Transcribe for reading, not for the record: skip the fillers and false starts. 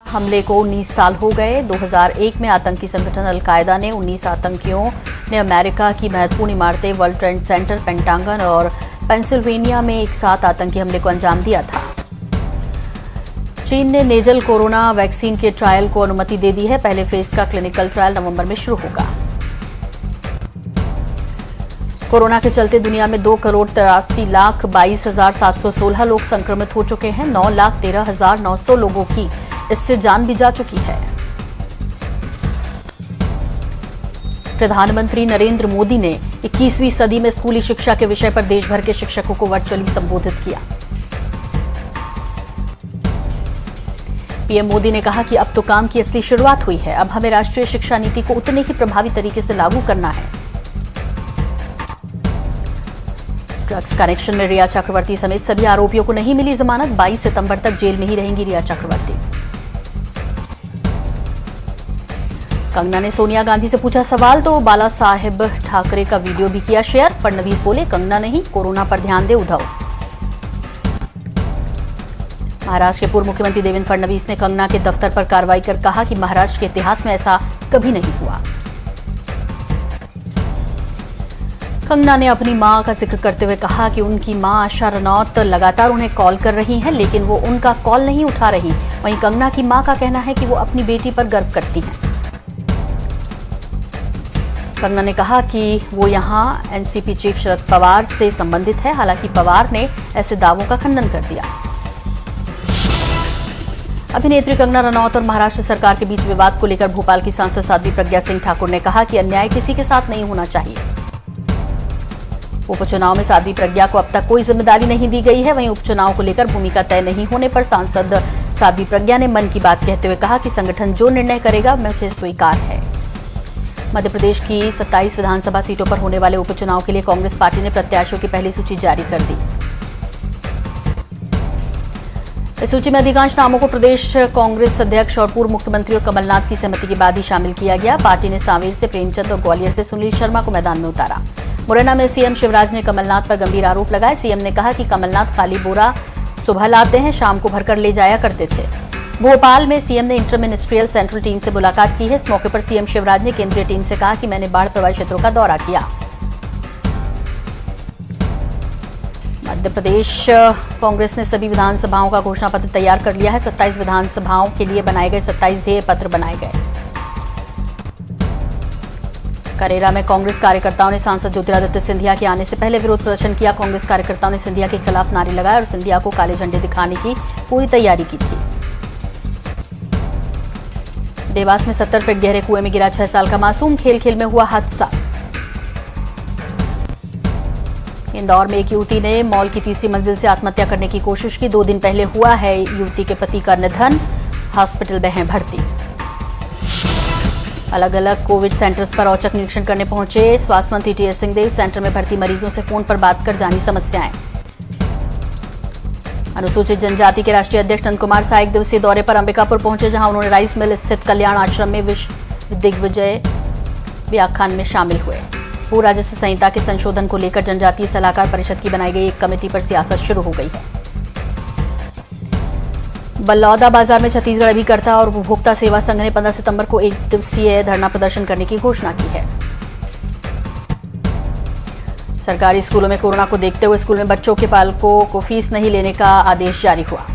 हमले को 19 साल हो गए। 2001 में आतंकी संगठन अल-कायदा ने 19 आतंकियों ने अमेरिका की महत्वपूर्ण इमारतें वर्ल्ड ट्रेड सेंटर, पेंटागन और पेंसिल्वेनिया में एक साथ आतंकी हमले को अंजाम दिया था। चीन ने नेजल कोरोना वैक्सीन के ट्रायल को अनुमति दे दी है। पहले फेज का क्लिनिकल ट्रायल नवंबर में शुरू होगा। कोरोना के चलते दुनिया में 2,83,22,716 लोग संक्रमित हो चुके हैं। 9,13,900 लोगों की इससे जान भी जा चुकी है। प्रधानमंत्री नरेंद्र मोदी ने 21वीं सदी में स्कूली शिक्षा के विषय पर देश भर के शिक्षकों को वर्चुअली संबोधित किया। पीएम मोदी ने कहा कि अब तो काम की असली शुरुआत हुई है। अब हमें राष्ट्रीय शिक्षा नीति को उतने ही प्रभावी तरीके से लागू करना है। ड्रग्स कनेक्शन में रिया चक्रवर्ती समेत सभी आरोपियों को नहीं मिली जमानत। 22 सितंबर तक जेल में ही रहेंगी रिया चक्रवर्ती। कंगना ने सोनिया गांधी से पूछा सवाल तो बाला साहेब ठाकरे का वीडियो भी किया शेयर। फडणवीस बोले कंगना नहीं, कोरोना पर ध्यान दे उद्धव। महाराष्ट्र के पूर्व मुख्यमंत्री देवेंद्र फडणवीस ने कंगना के दफ्तर पर कार्रवाई कर कहा कि महाराष्ट्र के इतिहास में ऐसा कभी नहीं हुआ। कंगना ने अपनी मां का जिक्र करते हुए कहा कि उनकी मां आशा रनौत लगातार उन्हें कॉल कर रही हैं, लेकिन वो उनका कॉल नहीं उठा रही। वहीं कंगना की मां का कहना है कि वो अपनी बेटी पर गर्व करती हैं। कंगना ने कहा कि वो यहां एनसीपी चीफ शरद पवार से संबंधित है। हालांकि पवार ने ऐसे दावों का खंडन कर दिया। अभिनेत्री कंगना रनौत और महाराष्ट्र सरकार के बीच विवाद को लेकर भोपाल की सांसद साध्वी प्रज्ञा सिंह ठाकुर ने कहा कि अन्याय किसी के साथ नहीं होना चाहिए। उपचुनाव में साध्वी प्रज्ञा को अब तक कोई जिम्मेदारी नहीं दी गई है। वहीं उपचुनाव को लेकर भूमिका तय नहीं होने पर सांसद साध्वी प्रज्ञा ने मन की बात कहते हुए कहा कि संगठन जो निर्णय करेगा मुझे स्वीकार है। मध्य प्रदेश की 27 विधानसभा सीटों पर होने वाले उपचुनाव के लिए कांग्रेस पार्टी ने प्रत्याशियों की पहली सूची जारी कर दी। इस सूची में अधिकांश नामों को प्रदेश कांग्रेस अध्यक्ष और पूर्व मुख्यमंत्री और कमलनाथ की सहमति के बाद ही शामिल किया गया। पार्टी ने सांवेर से प्रेमचंद और ग्वालियर से सुनील शर्मा को मैदान में उतारा। मुरैना में सीएम शिवराज ने कमलनाथ पर गंभीर आरोप लगाए। सीएम ने कहा कि कमलनाथ खाली बोरा सुबह लाते हैं, शाम को भरकर ले जाया करते थे। भोपाल में सीएम ने इंटर मिनिस्ट्रियल सेंट्रल टीम से मुलाकात की है। इस मौके पर सीएम शिवराज ने केंद्रीय टीम से कहा कि मैंने बाढ़ प्रभावित क्षेत्रों का दौरा किया। मध्य प्रदेश कांग्रेस ने सभी विधानसभाओं का घोषणा पत्र तैयार कर लिया है। 27 विधानसभाओं के लिए बनाए गए 27 ध्येय पत्र बनाए गए। करेरा में कांग्रेस कार्यकर्ताओं ने सांसद ज्योतिरादित्य सिंधिया के आने से पहले विरोध प्रदर्शन किया। कांग्रेस कार्यकर्ताओं ने सिंधिया के खिलाफ नारे लगाए और सिंधिया को काले झंडे दिखाने की पूरी तैयारी की थी। देवास में 70 फीट गहरे कुएं में गिरा 6 साल का मासूम। खेल खेल में हुआ हादसा। इंदौर में एक युवती ने मॉल की तीसरी मंजिल से आत्महत्या करने की कोशिश की। 2 दिन पहले हुआ है युवती के पति का निधन। हॉस्पिटल में है भर्ती। अलग अलग कोविड सेंटर्स पर औचक निरीक्षण करने पहुंचे स्वास्थ्य मंत्री टीएस सिंहदेव। सेंटर में भर्ती मरीजों से फोन पर बात कर जानी समस्याएं। अनुसूचित जनजाति के राष्ट्रीय अध्यक्ष नंद कुमार साय 1 दिवसीय दौरे पर अंबिकापुर पहुंचे, जहां उन्होंने राइस मिल स्थित कल्याण आश्रम में विश्व दिग्विजय व्याख्यान में शामिल हुए। भू राजस्व संहिता के संशोधन को लेकर जनजातीय सलाहकार परिषद की बनाई गई एक कमेटी पर सियासत शुरू हो गई है। बलौदा बाजार में छत्तीसगढ़ अभिकर्ता और उपभोक्ता सेवा संघ ने 15 सितंबर को 1 दिवसीय धरना प्रदर्शन करने की घोषणा की है। सरकारी स्कूलों में कोरोना को देखते हुए स्कूल में बच्चों के पालकों को फीस नहीं लेने का आदेश जारी हुआ।